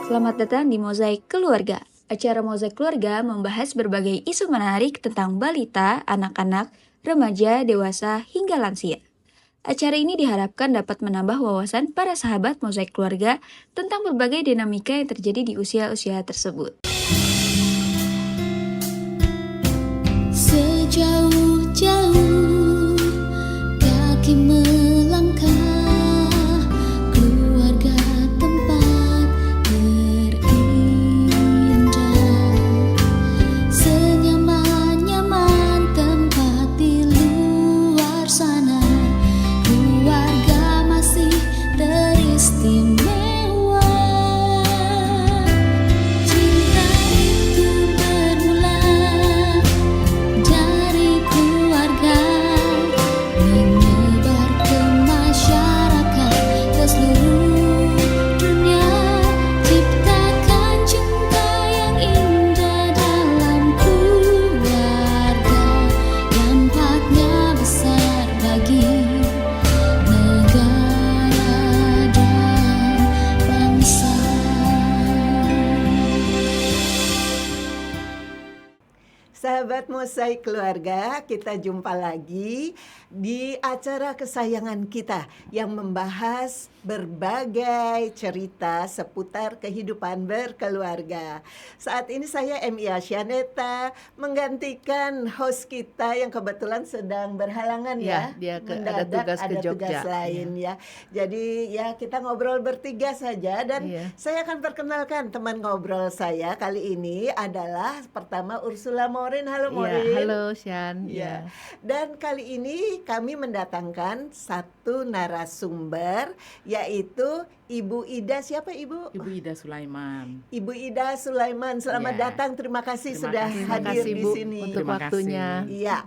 Selamat datang di Mozaik Keluarga. Acara Mozaik Keluarga membahas berbagai isu menarik tentang balita, anak-anak, remaja, dewasa, hingga lansia. Acara ini diharapkan dapat menambah wawasan para sahabat Mozaik Keluarga tentang berbagai dinamika yang terjadi di usia-usia tersebut. Sejauh-jauh kaki melangkah, keluarga tempat terindah, senyaman-nyaman tempat di luar sana, keluarga masih teristimewa. Cinta itu bermula dari keluarga, menyebar ke masyarakat, ke seluruh dunia. Ciptakan cinta yang indah dalam keluarga, dampaknya besar bagi negara dan bangsa. Sahabat Mozaik Keluarga, kita jumpa lagi di acara kesayangan kita yang membahas berbagai cerita seputar kehidupan berkeluarga. Saat ini saya M.I. Asyaneta menggantikan host kita yang kebetulan sedang berhalangan Ya, dia ada tugas ke Jogja. lain ya. Jadi ya kita ngobrol bertiga saja dan Iya. saya akan perkenalkan teman ngobrol saya kali ini adalah pertama Ursula Morin. Halo Morin. Iya, halo Syan. Ya. Dan kali ini kami mendatangkan satu narasumber yaitu Ibu Ida. Siapa Ibu? Ibu Ida Sulaiman. Ibu Ida Sulaiman. Selamat Ya. datang. Terima kasih Terima sudah kasih. Terima hadir kasih di Bu sini. untuk Terima waktunya. kasih. Iya.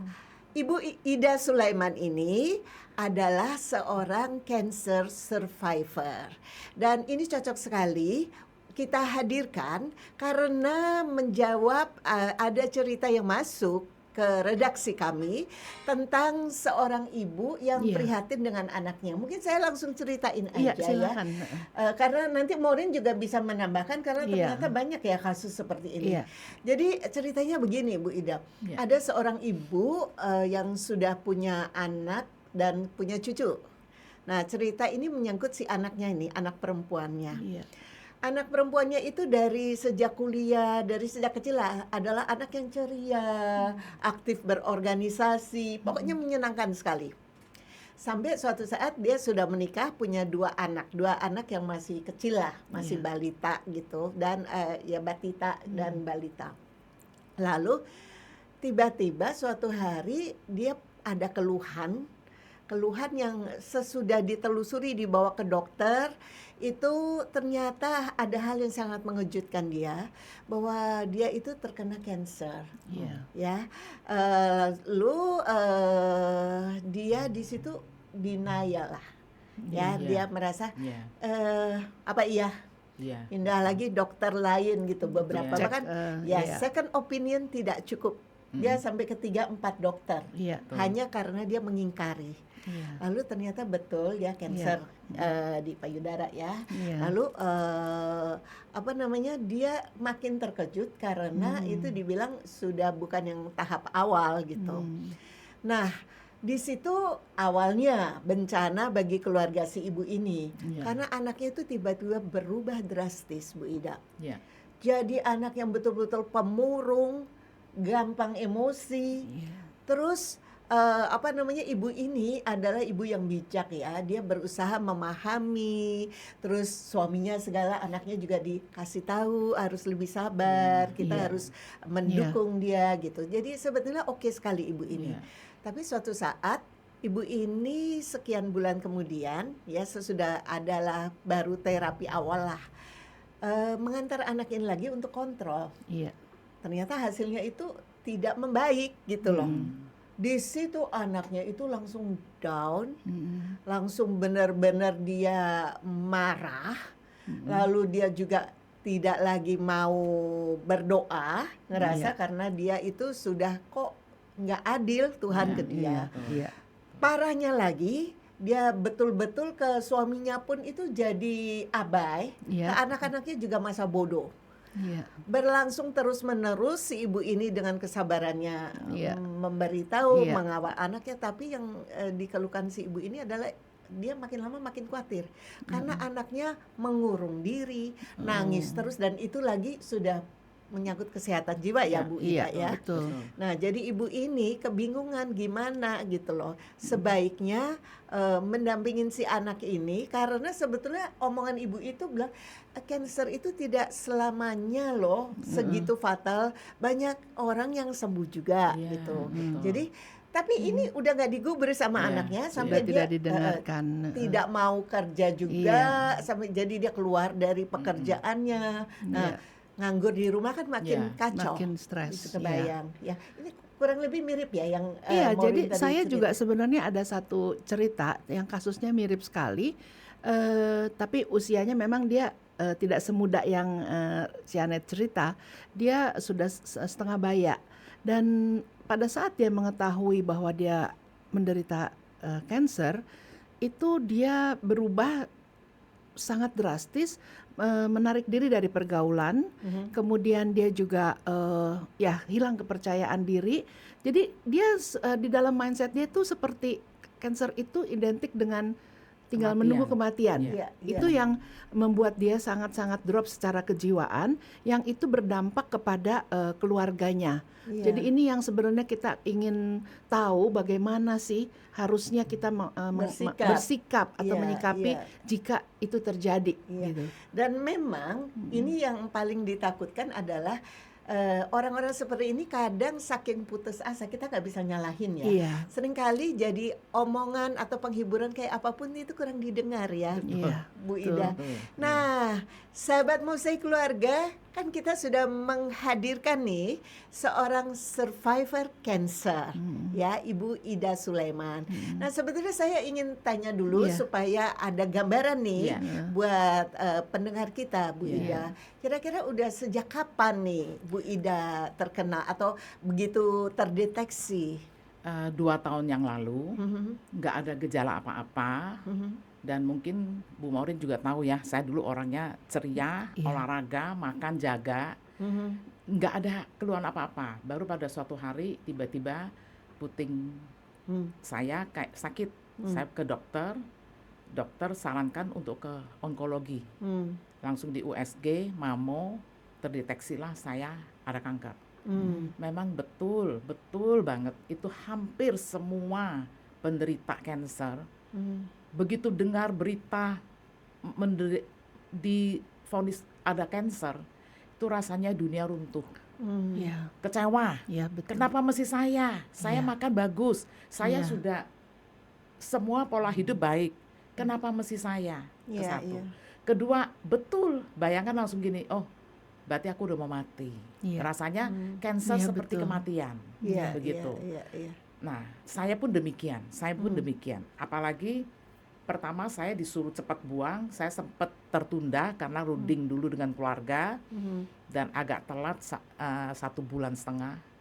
Ibu Ida Sulaiman ini adalah seorang cancer survivor. Dan ini cocok sekali kita hadirkan karena menjawab ada cerita yang masuk ke redaksi kami tentang seorang ibu yang Iya. prihatin dengan anaknya. Mungkin saya langsung ceritain Iya, aja ya. silakan. Karena nanti Morin juga bisa menambahkan karena Iya. ternyata banyak ya kasus seperti ini. Iya. Jadi ceritanya begini Bu Ida. Iya. Ada seorang ibu yang sudah punya anak dan punya cucu. Nah, cerita ini menyangkut si anaknya ini, anak perempuannya. Iya. Anak perempuannya itu dari sejak kuliah, dari sejak kecil adalah anak yang ceria, aktif berorganisasi, pokoknya menyenangkan sekali. Sampai suatu saat dia sudah menikah, punya dua anak yang masih kecil lah, masih Iya. balita gitu, dan ya batita dan balita. Lalu tiba-tiba suatu hari dia ada keluhan yang sesudah ditelusuri dibawa ke dokter, itu ternyata ada hal yang sangat mengejutkan dia, bahwa dia itu terkena cancer. Iya. Ya, dia di situ denial lah, ya, Iya. dia merasa Iya. Iya. pindah lagi dokter lain gitu, beberapa Cek, bahkan iya. second opinion tidak cukup, dia sampai ke 3-4 dokter, Iya. Betul. hanya karena dia mengingkari. Iya. Lalu ternyata betul ya cancer di payudara ya. Iya. Lalu dia makin terkejut karena itu dibilang sudah bukan yang tahap awal gitu. Nah, di situ awalnya bencana bagi keluarga si ibu ini. Iya. Karena anaknya itu tiba-tiba berubah drastis, Bu Ida. Iya. Jadi anak yang betul-betul pemurung, gampang emosi. Iya. Terus ibu ini adalah ibu yang bijak ya. Dia berusaha memahami. Terus suaminya segala, anaknya juga dikasih tahu harus lebih sabar. Kita Iya. harus mendukung dia gitu. Jadi sebetulnya oke sekali ibu ini. Iya. Tapi suatu saat ibu ini sekian bulan kemudian ya, sesudah adalah baru terapi awal lah, mengantar anak ini lagi untuk kontrol. Iya. Ternyata hasilnya itu tidak membaik gitu loh. Di situ anaknya itu langsung down, langsung benar-benar dia marah, lalu dia juga tidak lagi mau berdoa, ngerasa Iya. karena dia itu sudah kok nggak adil Tuhan ke dia. Iya. Parahnya lagi, dia betul-betul ke suaminya pun itu jadi abai, ke Iya, anak-anaknya juga masa bodoh. iya, Berlangsung terus-menerus si ibu ini dengan kesabarannya Iya. memberitahu, Iya. mengawal anaknya, tapi yang dikeluhkan si ibu ini adalah dia makin lama makin khawatir karena anaknya mengurung diri, nangis terus, dan itu lagi sudah menyangkut kesehatan jiwa ya, Ya, Bu iya, Ida ya. betul. Nah, jadi ibu ini kebingungan gimana gitu loh. Sebaiknya mendampingin si anak ini, karena sebetulnya omongan ibu itu bilang cancer itu tidak selamanya loh segitu fatal. Banyak orang yang sembuh juga Iya, gitu. betul. Jadi tapi ini udah nggak digubris sama Iya, anaknya Sudah sampai dia tidak didengarkan. tidak mau kerja juga, sampai jadi dia keluar dari pekerjaannya. Nah, Iya. nganggur di rumah kan makin Iya, kacau. Makin stres. Bisa kebayang. Ya, ini kurang lebih mirip ya yang Iya, Maureen jadi tadi saya cerita. juga sebenarnya ada satu cerita yang kasusnya mirip sekali, tapi usianya memang dia tidak semuda yang Janet cerita. Dia sudah setengah baya, dan pada saat dia mengetahui bahwa dia menderita cancer, itu dia berubah sangat drastis, menarik diri dari pergaulan. Kemudian dia juga ya hilang kepercayaan diri. Jadi dia di dalam mindset dia itu seperti cancer itu identik dengan tinggal Kematian. menunggu kematian. Iya, iya. Itu yang membuat dia sangat-sangat drop secara kejiwaan, yang itu berdampak kepada keluarganya. Iya. Jadi ini yang sebenarnya kita ingin tahu, bagaimana sih harusnya kita bersikap atau Iya, menyikapi iya. jika itu terjadi. Iya. Gitu. Dan memang ini yang paling ditakutkan adalah orang-orang seperti ini kadang saking putus asa, kita nggak bisa nyalahin ya. Iya. Seringkali jadi omongan atau penghiburan kayak apapun itu kurang didengar ya, Iya, Bu betul. Ida. Nah, sahabat Mosaik Keluarga, kan kita sudah menghadirkan nih seorang survivor cancer, ya, Ibu Ida Sulaiman. Nah, sebetulnya saya ingin tanya dulu Iya. supaya ada gambaran nih Iya. buat pendengar kita, Bu Iya. Ida. Kira-kira udah sejak kapan nih Bu Ida terkena atau begitu terdeteksi? 2 tahun yang lalu Mhm, nggak ada gejala apa-apa, mhm. dan mungkin Bu Maureen juga tahu ya, saya dulu orangnya ceria, Iya. olahraga, makan, jaga, Mhm. nggak ada keluhan apa-apa. Baru pada suatu hari tiba-tiba puting Hmm. saya kayak sakit. Saya ke dokter, dokter sarankan untuk ke onkologi. Hmm. Langsung di USG, mamo, terdeteksilah saya ada kanker. Hmm. Memang betul banget. Itu hampir semua penderita kanker Hmm. begitu dengar berita divonis ada kanker, itu rasanya dunia runtuh. Hmm. Iya, Kecewa. iya betul. Kenapa mesti saya? Saya Iya. makan bagus. Saya Iya. sudah semua pola hidup baik. Kenapa mesti saya? Ke Iya, satu. iya. Kedua, betul. Bayangkan langsung gini, oh, berarti aku udah mau mati. Iya. Rasanya kanker Iya, seperti betul. kematian. Iya, Begitu. iya, iya. Nah, saya pun demikian. Apalagi pertama saya disuruh cepat buang, saya sempat tertunda karena runding dulu dengan keluarga Mhm, dan agak telat 1,5 bulan.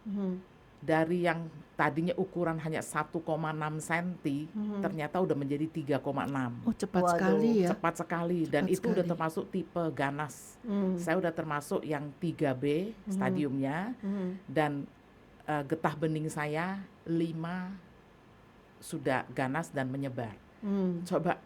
mhm, Dari yang tadinya ukuran hanya 1,6 cm, ternyata udah menjadi 3,6. Oh, cepat Waduh, sekali ya. Cepat sekali, dan Cepat itu udah sekali. termasuk tipe ganas. mhm, Saya udah termasuk yang 3B stadiumnya, mhm. dan getah bening saya 5 sudah ganas dan menyebar. Hmm. Coba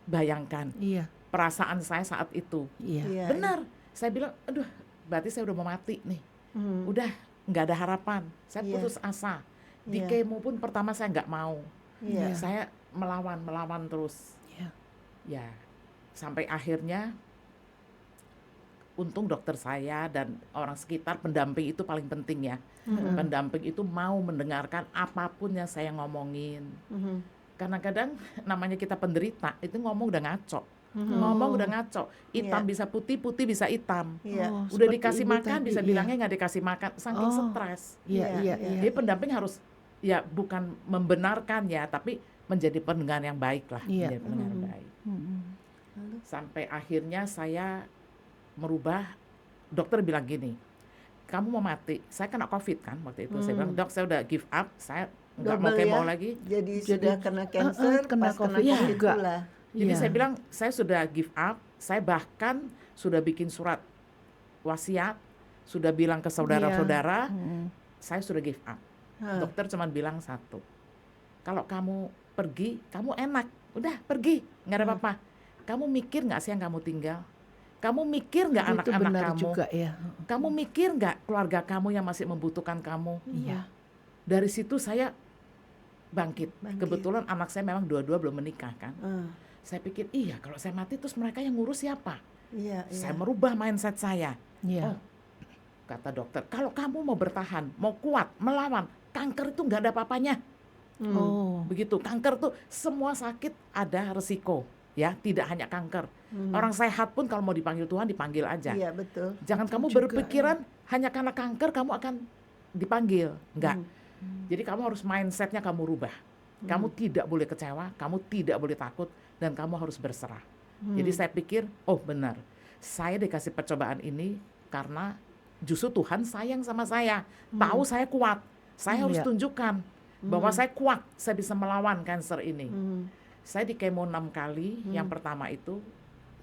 bayangkan Iya, perasaan saya saat itu. iya. Iya, Benar, saya bilang, aduh, berarti saya udah mau mati nih. Hmm. Udah nggak ada harapan. Saya Iya. putus asa. Di Iya. kemo pun pertama saya nggak mau. Iya. Saya melawan terus. Iya. Ya, sampai akhirnya untung dokter saya dan orang sekitar, pendamping itu paling penting ya. Pendamping itu mau mendengarkan apapun yang saya ngomongin. Mhm, Kadang-kadang namanya kita penderita itu ngomong udah ngaco. mhm. Ngomong udah ngaco. Hitam Iya. bisa putih, putih bisa hitam. Iya. Oh, Udah seperti dikasih ibu makan tadi, bisa iya. bilangnya nggak dikasih makan, saking Oh. stres. Iya, Iya, iya, iya. iya. Jadi pendamping harus ya bukan membenarkan ya, tapi menjadi pendengar yang baik lah, Iya. menjadi pendengar yang baik. Mm-mm. Sampai akhirnya saya merubah. Dokter bilang gini, kamu mau mati. Saya kena COVID kan waktu itu. Saya bilang, dok, saya udah give up, saya nggak mau Double kemo ya. lagi. Jadi Jadi, sudah kena cancer, kena pas kena COVID COVID juga. pula. Jadi Iya. saya bilang saya sudah give up, saya bahkan sudah bikin surat wasiat, sudah bilang ke saudara-saudara, saya sudah give up. Hah. Dokter cuma bilang satu, kalau kamu pergi, kamu enak, udah pergi, nggak ada apa-apa. Kamu mikir nggak sih yang kamu tinggal? Kamu mikir nggak Itu anak-anak benar kamu? juga ya. Kamu mikir nggak keluarga kamu yang masih membutuhkan kamu? Iya. Dari situ saya bangkit. Bangkit. Kebetulan anak saya memang dua-dua belum menikah kan. Ah, Saya pikir, iya kalau saya mati terus mereka yang ngurus siapa? iya, Saya iya. merubah mindset saya. Iya. Oh, kata dokter, kalau kamu mau bertahan, mau kuat, melawan, kanker itu nggak ada apa-apanya. Oh. Begitu, kanker tuh semua sakit ada resiko, ya, tidak hanya kanker. Orang sehat pun kalau mau dipanggil Tuhan dipanggil aja. Iya, betul. Jangan Betul kamu juga, berpikiran hanya karena kanker kamu akan dipanggil, enggak. Jadi kamu harus mindsetnya kamu rubah. Kamu tidak boleh kecewa, kamu tidak boleh takut, dan kamu harus berserah. Jadi saya pikir, oh benar, saya dikasih percobaan ini karena justru Tuhan sayang sama saya, tahu saya kuat, saya harus Iya. tunjukkan bahwa saya kuat, saya bisa melawan kanker ini. Hmm. Saya di kemo 6 kali, yang pertama itu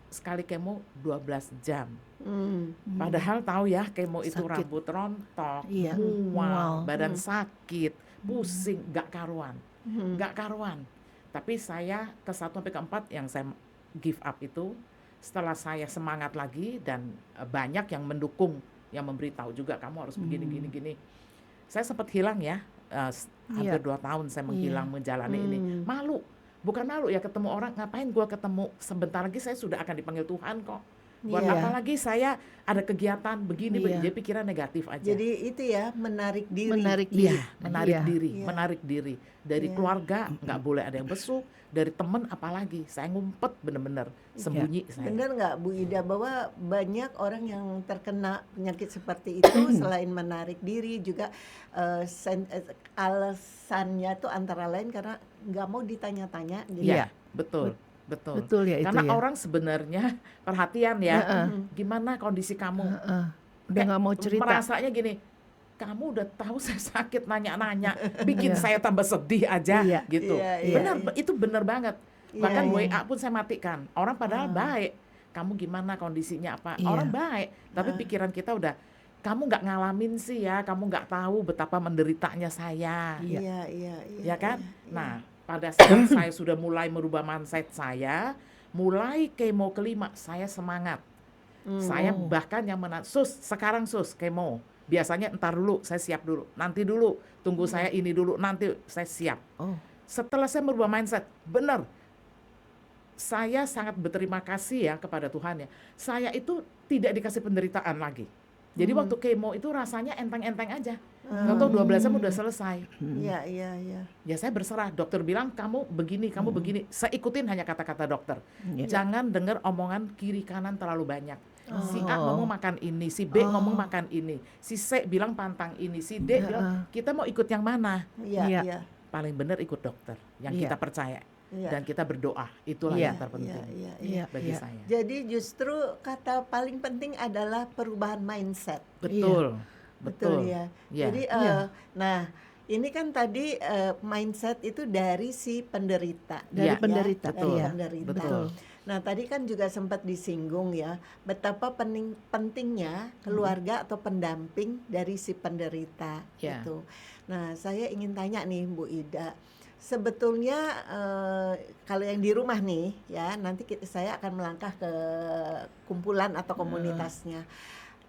sekali kemo 12 jam. Hmm. Padahal tahu ya kemo itu Sakit. rambut rontok, Iya. mual, Mual. badan sakit, pusing, gak karuan, gak karuan. Tapi saya ke 1 sampai ke 4 yang saya give up itu, setelah saya semangat lagi dan banyak yang mendukung, yang memberitahu juga kamu harus begini, gini, gini. Saya sempat hilang ya, hampir 2 tahun saya menghilang menjalani ini. Malu, bukan malu ya ketemu orang, ngapain gua ketemu, sebentar lagi saya sudah akan dipanggil Tuhan kok. Buat Iya. apa lagi saya ada kegiatan begini, Iya. jadi pikiran negatif aja. Jadi itu ya, menarik diri. Menarik diri. Iya, menarik Iya. diri, Iya. menarik diri. Dari Iya. keluarga nggak boleh ada yang besuk, dari temen apalagi. Saya ngumpet bener-bener, sembunyi saya. Benar nggak Bu Ida bahwa banyak orang yang terkena penyakit seperti itu selain menarik diri juga alasannya tuh antara lain karena nggak mau ditanya-tanya. Jadi Iya, betul, betul. Betul ya itu Karena ya. orang sebenarnya perhatian ya, Heeh. gimana kondisi kamu. Heeh. Udah Kayak nggak mau cerita. Merasanya gini, kamu udah tahu saya sakit nanya-nanya, bikin saya tambah sedih aja Iya. gitu. Iya, iya, Benar, iya. itu benar banget. Iya, Bahkan iya. WA pun saya matikan. Orang padahal baik. Kamu gimana kondisinya apa? Iya. Orang baik, tapi pikiran kita udah, kamu nggak ngalamin sih ya, kamu nggak tahu betapa menderitanya saya. Iya. Iya, iya, iya. Ya kan? iya. Nah, pada saat saya sudah mulai merubah mindset saya, mulai kemo kelima, saya semangat. Saya bahkan yang sekarang kemo. Biasanya entar dulu, saya siap dulu. Nanti dulu, tunggu saya ini dulu, nanti saya siap. Oh. Setelah saya merubah mindset, benar. Saya sangat berterima kasih ya kepada Tuhan ya. Saya itu tidak dikasih penderitaan lagi. Jadi waktu kemo itu rasanya enteng-enteng aja. Tahu 12 jam udah selesai. Iya, iya, iya. Ya saya berserah. Dokter bilang kamu begini, kamu begini. Saya ikutin hanya kata-kata dokter. Iya. Jangan dengar omongan kiri kanan terlalu banyak. Si A ngomong makan ini, si B ngomong makan ini, si C bilang pantang ini, si D bilang kita mau ikut yang mana? Iya, Iya. iya. Paling benar ikut dokter yang Iya. kita percaya Iya. dan kita berdoa. Itulah Iya. yang terpenting Iya, iya, iya. Iya. bagi Iya. saya. Jadi justru kata paling penting adalah perubahan mindset. Betul, betul. Betul ya. Iya. Jadi Iya. nah, ini kan tadi mindset itu dari si penderita. Dari Iya, penderita. Dari Iya. penderita. Betul. Nah, tadi kan juga sempat disinggung ya, betapa pentingnya keluarga atau pendamping dari si penderita Ya. itu. Nah, saya ingin tanya nih Bu Ida, sebetulnya kalau yang di rumah nih ya, nanti saya akan melangkah ke kumpulan atau komunitasnya.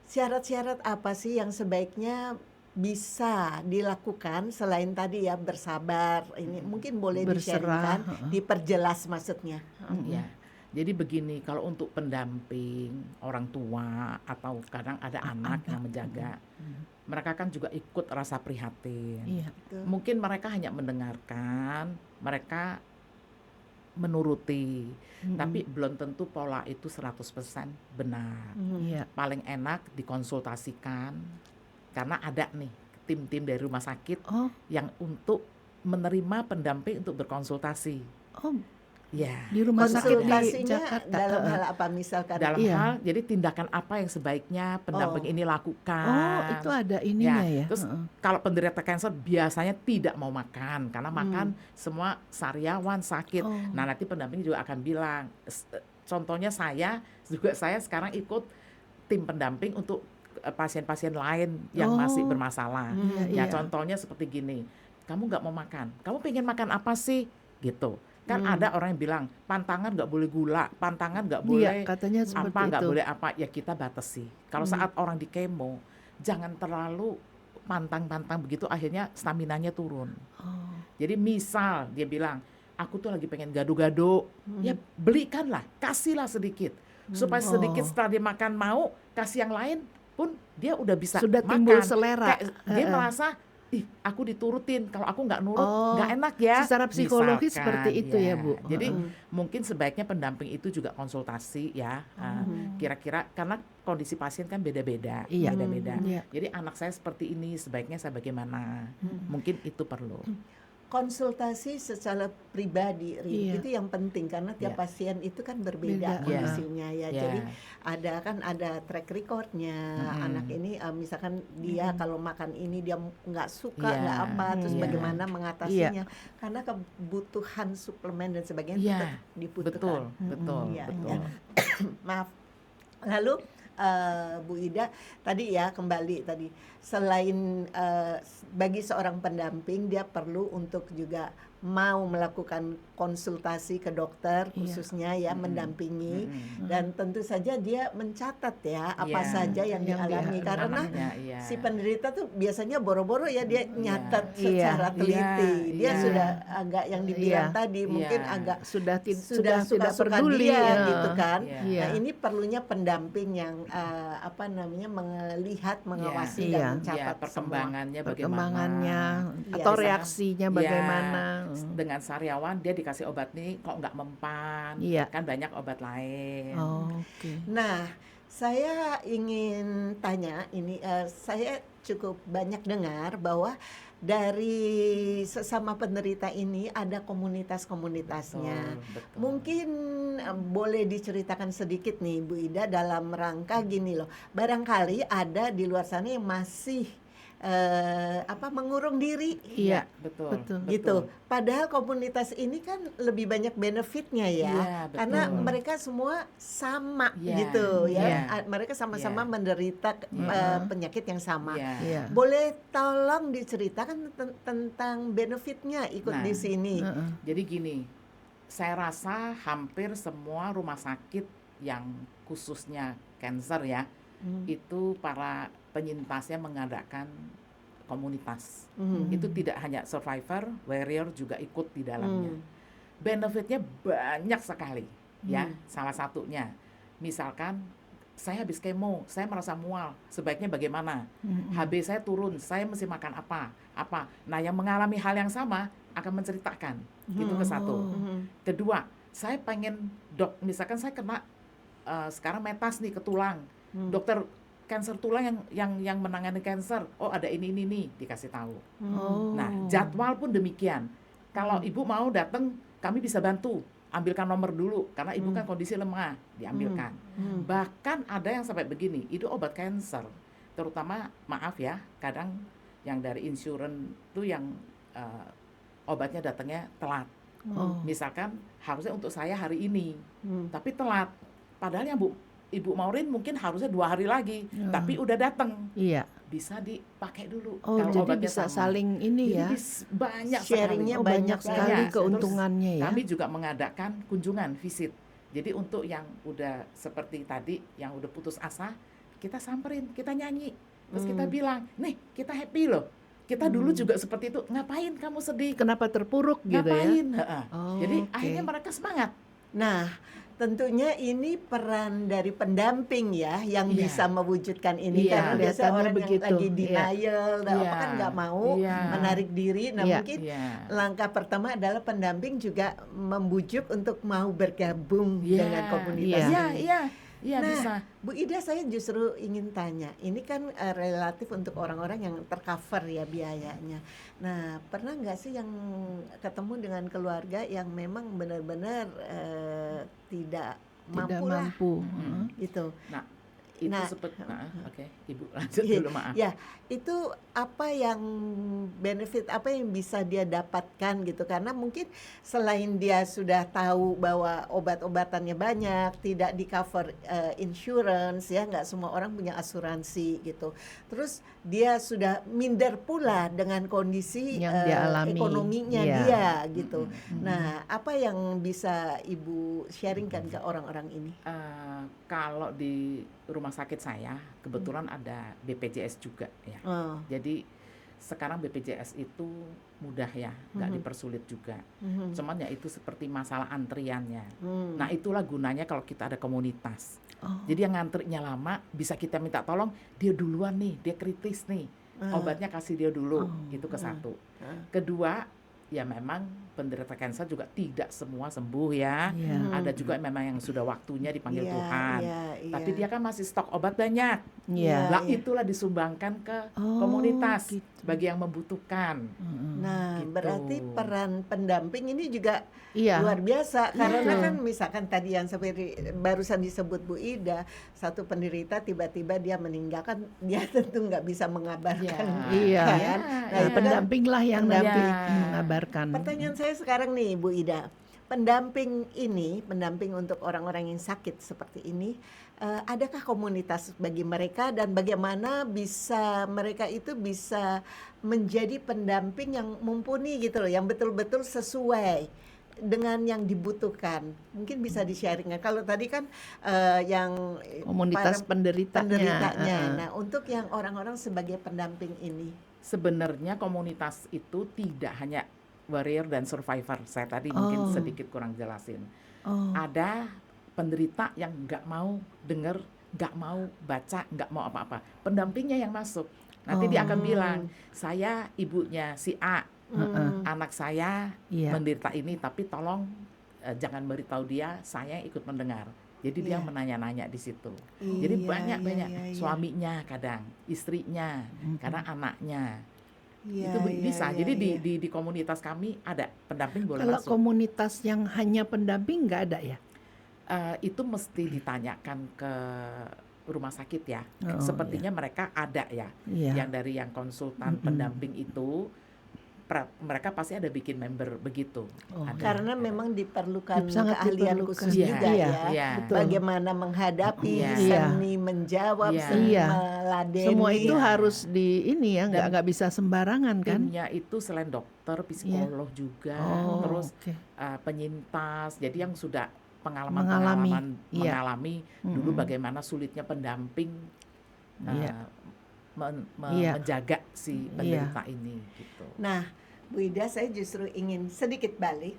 Syarat-syarat apa sih yang sebaiknya bisa dilakukan selain tadi ya bersabar, ini mungkin boleh Berserah, di-sharingkan, diperjelas maksudnya. Ya. Jadi begini, kalau untuk pendamping orang tua atau kadang ada anak yang menjaga, mereka kan juga ikut rasa prihatin. Iya. Betul. Mungkin mereka hanya mendengarkan, mereka menuruti, tapi belum tentu pola itu 100% benar. Iya. Paling enak dikonsultasikan, karena ada nih tim-tim dari rumah sakit Oh. yang untuk menerima pendamping untuk berkonsultasi. Oh. Ya. Di rumah sakit di Konsultasinya Jakarta. dalam Heeh. hal apa misalkan? Dalam Iya. hal, jadi tindakan apa yang sebaiknya pendamping Oh. ini Oh, lakukan. itu ada ininya ya. Terus Heeh. kalau penderita kanker biasanya tidak mau makan karena makan semua sariawan sakit. Oh. Nah, nanti pendamping juga akan bilang, contohnya saya sekarang ikut tim pendamping untuk pasien-pasien lain yang masih Oh. bermasalah. Iya, Ya, iya. contohnya seperti gini, kamu nggak mau makan, kamu pengen makan apa sih? Gitu. Kan ada orang yang bilang, pantangan nggak boleh gula, pantangan nggak Iya, boleh katanya seperti apa, nggak itu. boleh apa, ya kita batasi. Kalau saat orang di kemo, jangan terlalu pantang-pantang begitu, akhirnya staminanya turun. Oh. Jadi misal dia bilang, aku tuh lagi pengen gado-gado, ya belikanlah, kasihlah sedikit. Supaya sedikit Oh. setelah dia makan mau, kasih yang lain pun dia udah bisa Sudah makan. timbul selera. Kayak dia Heeh. merasa, ih aku diturutin, kalau aku nggak nurut Oh, nggak enak ya. secara psikologis Misalkan, seperti itu ya, Bu. Jadi Heeh. mungkin sebaiknya pendamping itu juga konsultasi ya. Kira-kira karena kondisi pasien kan beda-beda, Iya. beda-beda. Iya. Jadi anak saya seperti ini, sebaiknya saya bagaimana? Mungkin itu perlu. Konsultasi secara pribadi, Rin, Iya. itu yang penting karena tiap Iya. pasien itu kan Beda. berbeda Iya. kondisinya ya. Ya. Jadi ada track recordnya anak ini, misalkan dia kalau makan ini dia nggak suka, Iya. nggak apa, terus Iya. bagaimana mengatasinya? Karena kebutuhan suplemen dan sebagainya Iya. tetap dibutuhkan. Betul, betul, Iya, betul. iya. Maaf. Lalu Bu Ida tadi ya, kembali tadi, selain bagi seorang pendamping dia perlu untuk juga mau melakukan konsultasi ke dokter Iya. khususnya ya, mendampingi, Mm-mm. dan tentu saja dia mencatat ya apa Iya. saja yang Yang dialami, dia- karena Anaknya, iya. si penderita tuh biasanya boro-boro ya dia nyatat Iya. secara teliti. Iya, Dia iya. sudah agak yang dibilang Iya. tadi mungkin Iya. agak Sudah tidak suka-suka peduli dia ya. gitu kan. Iya. Iya. Nah, ini perlunya pendamping yang melihat, mengawasi Iya. dan Ya, mencatat semua. perkembangannya Perkembangannya Iya, atau misalkan, reaksinya ya, bagaimana. Dengan sariawan dia dikasih obat nih kok nggak mempan, Iya. kan banyak obat lain. Oh, oke. Nah, saya ingin tanya ini, saya cukup banyak dengar bahwa dari sesama penderita ini ada komunitas-komunitasnya. Betul. Mungkin boleh diceritakan sedikit nih Bu Ida dalam rangka gini loh. Barangkali ada di luar sana yang masih mengurung diri Iya, betul. betul. gitu. Padahal komunitas ini kan lebih banyak benefitnya ya. Iya, betul. Karena mereka semua sama Iya, gitu ya. iya. Mereka sama-sama Iya. menderita Iya. penyakit yang sama. Iya. Iya. Boleh tolong diceritakan tentang benefitnya ikut Nah, di sini. Heeh. Jadi gini, saya rasa hampir semua rumah sakit yang khususnya cancer ya, itu para penyintasnya mengadakan komunitas. Itu tidak hanya survivor, warrior juga ikut di dalamnya. Benefitnya banyak sekali ya. Salah satunya, misalkan saya habis kemo, saya merasa mual, sebaiknya bagaimana? HB saya turun, saya mesti makan apa? Nah, yang mengalami hal yang sama akan menceritakan. Itu ke satu. Kedua, saya pengen misalkan saya kena sekarang metas nih ke tulang. Dokter kanker tulang yang menangani kanker, oh ada ini nih dikasih tahu. Oh. Nah, jadwal pun demikian. Kalau ibu mau datang, kami bisa bantu. Ambilkan nomor dulu, karena ibu kan kondisi lemah, diambilkan. Bahkan ada yang sampai begini, itu obat kanker. Terutama, maaf ya, kadang yang dari insurance tuh yang obatnya datangnya telat. Oh. Misalkan harusnya untuk saya hari ini, tapi telat. Padahal yang Ibu Maureen mungkin harusnya 2 hari lagi, tapi udah datang. Iya. Bisa dipakai dulu. Oh, kalau jadi obatnya bisa sama. saling ini Jadi ya. banyak Sharingnya sekali. banyak sekali Terus keuntungannya ya. Kami juga mengadakan kunjungan visit. Jadi untuk yang udah seperti tadi, yang udah putus asa, kita samperin, kita nyanyi. Terus kita bilang, nih kita happy loh. Kita dulu juga seperti itu. Ngapain kamu sedih? Kenapa terpuruk gitu ya? Ngapain? Heeh. Oh, Jadi oke. akhirnya mereka semangat. Nah, tentunya ini peran dari pendamping ya yang Iya. bisa mewujudkan ini, Iya. karena biasa Kelihatannya orang yang begitu. lagi Iya. denial, Iya. kan nggak mau Iya. menarik diri. Nah, Iya. mungkin Iya. langkah pertama adalah pendamping juga membujuk untuk mau bergabung Iya. dengan komunitas Iya. Iya, ini. iya. Iya Nah, bisa. Bu Ida, saya justru ingin tanya, ini kan relatif untuk orang-orang yang tercover ya biayanya. Nah, pernah nggak sih yang ketemu dengan keluarga yang memang benar-benar tidak Tidak mampu lah mampu. Mm-mm. gitu. Nah, itu Nah, oke, Ibu lanjut Iya, dulu, maaf. ya, itu apa yang benefit apa yang bisa dia dapatkan gitu, karena mungkin selain dia sudah tahu bahwa obat-obatannya banyak, tidak di cover insurance ya, nggak semua orang punya asuransi gitu. Terus dia sudah minder pula dengan kondisi Yang dia alami. ekonominya Iya. dia gitu. Mm-mm. Nah, apa yang bisa Ibu sharingkan ke orang-orang ini? Kalau di rumah sakit saya kebetulan ada BPJS juga ya. Oh, Jadi sekarang BPJS itu mudah ya, nggak Mhm. dipersulit juga. mhm, Cuman ya itu seperti masalah antriannya. hmm. Nah, itulah gunanya kalau kita ada komunitas. Oh. Jadi yang ngantrinya lama bisa kita minta tolong, dia duluan nih, dia kritis nih. Obatnya kasih dia dulu, Oh. itu ke satu. Ah. Kedua, ya memang penderita kanker juga tidak semua sembuh ya. Iya. Ada juga memang yang sudah waktunya dipanggil Iya, Tuhan. iya, Tapi iya. dia kan masih stok obat banyak. Iya. Lah iya. itulah disumbangkan ke Oh, komunitas gitu. bagi yang membutuhkan. Mm-mm. Nah, Gitu. berarti peran pendamping ini juga Iya. luar biasa, karena Betul. kan misalkan tadi yang seperti barusan disebut Bu Ida, satu penderita tiba-tiba dia meninggalkan, dia tentu nggak bisa mengabarkan. Iya. kan? Iya, Nah, Ya, itu kan pendamping lah yang Pendamping. nanti mengabarkan. pertanyaan saya sekarang nih Bu Ida, pendamping ini, pendamping untuk orang-orang yang sakit seperti ini, adakah komunitas bagi mereka dan bagaimana bisa mereka itu bisa menjadi pendamping yang mumpuni gitu loh, yang betul-betul sesuai dengan yang dibutuhkan. Mungkin bisa di-sharing. Kalau tadi kan yang Komunitas para penderitanya. penderitanya. Heeh. Nah, untuk yang orang-orang sebagai pendamping ini. Sebenarnya komunitas itu tidak hanya warrior dan survivor. Saya tadi mungkin Oh. sedikit kurang jelasin. Oh. Ada penderita yang nggak mau dengar, nggak mau baca, nggak mau apa-apa. Pendampingnya yang masuk. Nanti dia akan Oh. bilang, saya ibunya si A, Hmm. anak saya Iya. menderita ini, tapi tolong jangan beritahu dia, saya ikut mendengar. Jadi dia Iya. menanya-nanya di situ. Iya, Jadi banyak-banyak iya, iya. suaminya kadang, istrinya, Mhm. kadang anaknya. Iya, Itu iya, bisa. iya, Jadi iya. di komunitas kami ada pendamping boleh Kalau masuk. komunitas yang hanya pendamping nggak ada ya? Itu mesti ditanyakan ke rumah sakit ya. Oh, Sepertinya mereka ada ya. Iya. Yang dari yang konsultan Mm-mm. pendamping itu mereka pasti ada bikin member begitu. Oh. Ada. Karena memang diperlukan Sangat keahlian diperlukan. khusus Iya, juga iya, ya. Iya. betul. Bagaimana menghadapi, Iya. seni menjawab, Iya. seni Iya. meladeni. Semua itu Iya. harus di ini ya, Dan nggak bisa sembarangan kan? Timnya itu selain dokter, psikolog juga, Oh, terus oke. penyintas. Jadi yang sudah Mengalami, iya. mengalami dulu bagaimana sulitnya pendamping Iya. Iya. menjaga si penderita ini gitu. Nah, Bu Ida, saya justru ingin sedikit balik,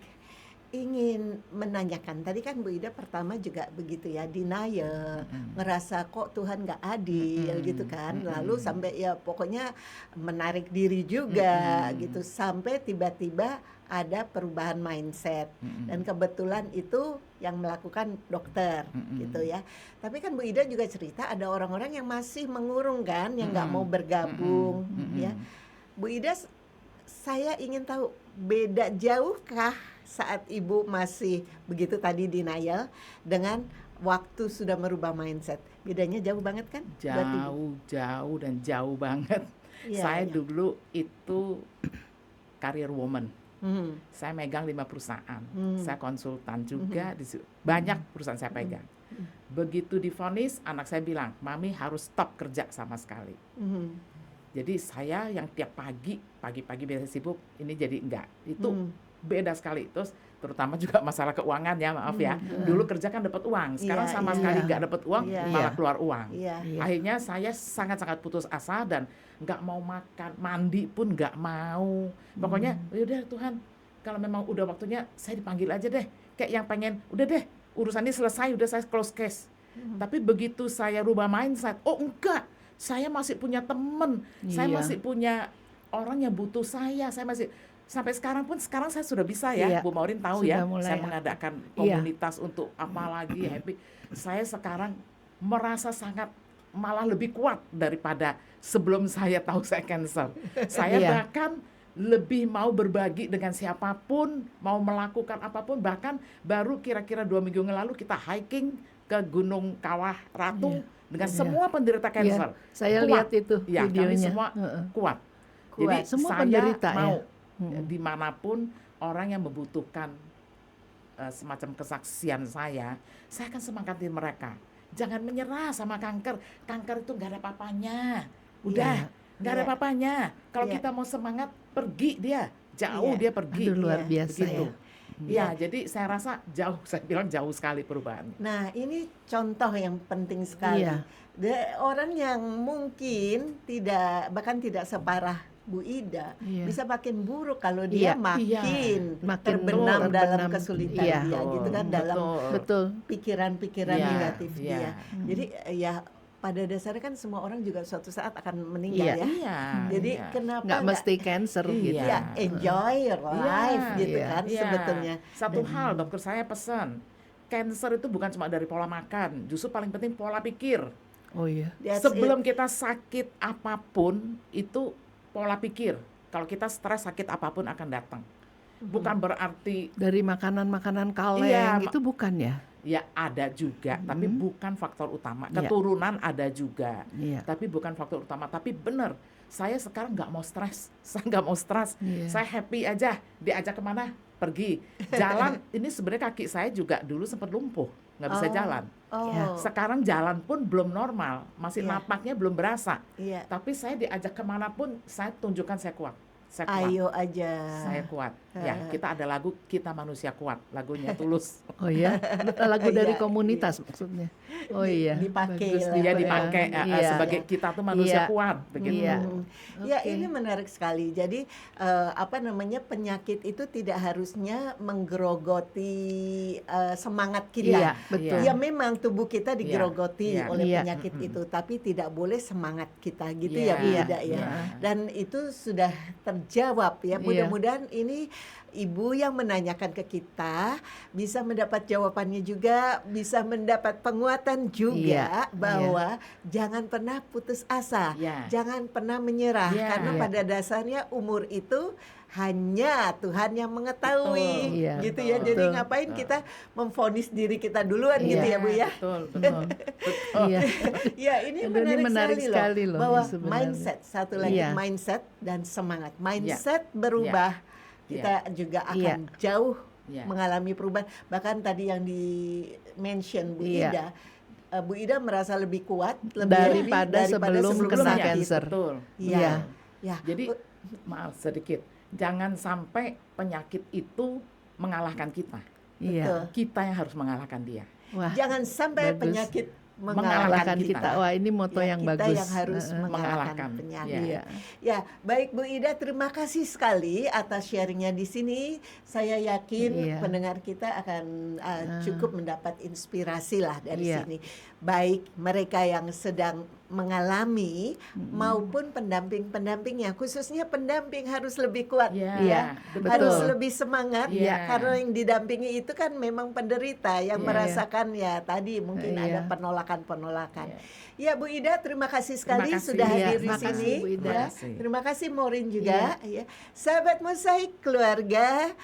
ingin menanyakan. Tadi kan Bu Ida pertama juga begitu ya, denial, ngerasa kok Tuhan nggak adil gitu kan. Lalu sampai ya pokoknya menarik diri juga gitu, sampai tiba-tiba ada perubahan mindset. Dan kebetulan itu yang melakukan dokter gitu ya. Tapi kan Bu Ida juga cerita ada orang-orang yang masih mengurung kan, yang nggak mau bergabung ya. Bu Ida, saya ingin tahu beda jauhkah saat Ibu masih begitu tadi denial dengan waktu sudah merubah mindset? Bedanya jauh banget kan? Berarti, Bu? Jauh dan jauh banget. Iya, Saya iya. dulu itu career woman. Hmm, Saya megang 5 perusahaan. Hmm. Saya konsultan juga banyak perusahaan saya pegang. Begitu divonis, anak saya bilang, "Mami harus stop kerja sama sekali." hmm, Jadi saya yang tiap pagi-pagi biasa sibuk, ini jadi enggak. Itu beda sekali. Terus terutama juga masalah keuangan ya, maaf ya. Dulu kerja kan dapat uang, sekarang Iya, sama iya. sekali enggak dapat uang, Iya. malah Iya. keluar uang. Iya. Iya. Akhirnya saya sangat-sangat putus asa dan nggak mau makan, mandi pun nggak mau. Pokoknya, yaudah Tuhan, kalau memang udah waktunya, saya dipanggil aja deh. Kayak yang pengen, udah deh, urusannya selesai, udah saya close case. Tapi begitu saya rubah mindset, oh enggak, saya masih punya temen, saya Iya. masih punya orang yang butuh saya masih Sampai sekarang pun saya sudah bisa ya, Iya, Bu Maureen tahu sudah ya, mulai. saya mengadakan Iya. komunitas untuk apa lagi happy. Saya sekarang merasa sangat malah lebih kuat daripada sebelum saya tahu saya cancer. Saya Iya. bahkan lebih mau berbagi dengan siapapun, mau melakukan apapun. Bahkan baru kira-kira 2 minggu yang lalu kita hiking ke Gunung Kawah Ratu dengan Iya. semua penderita Iya, cancer. saya Kuat. lihat itu Ya, kami videonya. semua Heeh. kuat. Kuat. Jadi Semua saya penderita ya. mau Mm-mm. dimanapun orang yang membutuhkan semacam kesaksian saya akan semangatin mereka. Jangan menyerah sama kanker. Kanker itu nggak ada apa-apanya. Udah, nggak ada Iya. apa-apanya. Kalau Iya. kita mau semangat, pergi dia. Jauh Iya. dia pergi. Aduh, luar Iya, biasa Begitu. ya. Ya, jadi saya rasa jauh, saya bilang jauh sekali perubahannya. Nah, ini contoh yang penting sekali. Iya. Orang yang mungkin bahkan tidak separah Bu Ida, Iya. bisa makin buruk kalau Iya. dia makin Makin terbenam dalam terbenam. kesulitan Iya. dia, gitu kan, dalam Betul. pikiran-pikiran Iya, negatif iya. dia. Jadi ya pada dasarnya kan semua orang juga suatu saat akan meninggal Iya. ya. Iya. Jadi iya. kenapa Nggak mesti cancer Iya. gitu. ya enjoy your life Iya, gitu iya, kan Iya. sebetulnya. Satu hal dokter saya pesan, cancer itu bukan cuma dari pola makan, justru paling penting pola pikir. Oh iya. That's Sebelum it. kita sakit apapun, itu pola pikir. Kalau kita stres, sakit apapun akan datang. Bukan berarti Dari makanan-makanan kaleng Iya, itu bukan ya? ya ada juga, tapi bukan faktor utama. Iya. Keturunan ada juga, Iya. tapi bukan faktor utama. Tapi benar, saya sekarang nggak mau stres. Saya nggak mau stres. Iya. Saya happy aja. Diajak kemana? Pergi. Jalan, ini sebenarnya kaki saya juga dulu sempat lumpuh, nggak bisa Oh. jalan. Oh, Ya. Sekarang jalan pun belum normal, masih Iya. napaknya belum berasa. iya. Tapi saya diajak kemanapun, saya tunjukkan saya kuat. Saya kuat. Ayo aja. Saya kuat. Ya, kita ada lagu Kita Manusia Kuat, lagunya Tulus. Oh iya. Lagu dari Iya, komunitas maksudnya. Oh iya. Dipakai Bagus. lah. Dia Ya, dipakai Iya. sebagai kita tuh manusia Iya. kuat, begitu. Iya. Ya, Oke. ini menarik sekali. Jadi penyakit itu tidak harusnya menggerogoti semangat kita. Iya, betul. Ya memang tubuh kita digerogoti Iya. oleh Iya. penyakit itu, tapi tidak boleh semangat kita gitu Iya. ya Bu Iya. Ida ya. Iya. Dan itu sudah terjawab ya. Iya. Mudah-mudahan ini Ibu yang menanyakan ke kita bisa mendapat jawabannya juga, bisa mendapat penguatan juga Iya. bahwa jangan pernah putus asa. Iya. Jangan pernah menyerah Iya. karena Iya. pada dasarnya umur itu hanya Tuhan yang mengetahui, Betul. Iya, gitu ya. betul. Jadi ngapain kita memvonis diri kita duluan gitu Iya. ya Bu ya? Betul, betul. Betul. Iya. Ya ini Aduh, menarik, ini menarik sekali loh, bahwa ini sebenarnya. mindset, satu lagi Iya. mindset dan semangat. Mindset berubah, kita juga akan jauh Iya. mengalami perubahan. Bahkan tadi yang di mention Bu Iya. Ida, Bu Ida merasa lebih kuat Daripada sebelum kena sakit. cancer. Betul. Iya. Ya. Jadi maaf sedikit, jangan sampai penyakit itu mengalahkan kita. Iya. Kita yang harus mengalahkan dia. Wah. Jangan sampai bagus. penyakit Mengalahkan mengalahkan kita. kita. Wah, ini moto Ya, yang kita bagus. yang harus Heeh. mengalahkan Mengalahkan. penyakit. Iya. Ya, baik Bu Ida, terima kasih sekali atas sharingnya di sini. Saya yakin Iya. pendengar kita akan cukup mendapat inspirasi lah dari Iya. sini. Baik mereka yang sedang mengalami maupun pendamping-pendampingnya, khususnya pendamping harus lebih kuat. Iya, Harus betul. lebih semangat Iya. karena yang didampingi itu kan memang penderita yang Iya. merasakan ya tadi mungkin Iya. ada penolakan-penolakan. Ya Bu Ida, terima kasih sekali Terima kasih. sudah Iya, hadir di terima sini. kasih, Bu Ida. Ya. Terima kasih Maureen juga. Ya. Sahabat Mosaik Keluarga,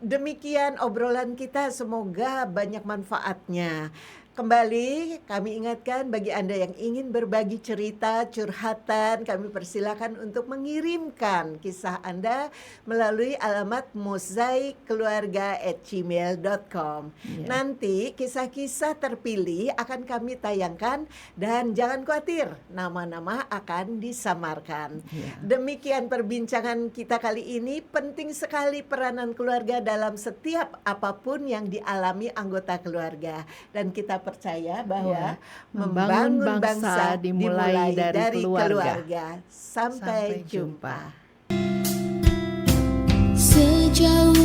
demikian obrolan kita, semoga banyak manfaatnya. Kembali kami ingatkan bagi Anda yang ingin berbagi cerita, curhatan, kami persilakan untuk mengirimkan kisah Anda melalui alamat mosaikkeluarga@gmail.com. Iya. Nanti kisah-kisah terpilih akan kami tayangkan dan jangan khawatir, nama-nama akan disamarkan. Iya. Demikian perbincangan kita kali ini. Penting sekali peranan keluarga dalam setiap apapun yang dialami anggota keluarga. Dan kita percaya bahwa Ya, membangun bangsa dimulai dari keluarga. Sampai Sampai jumpa. jumpa. Sejauh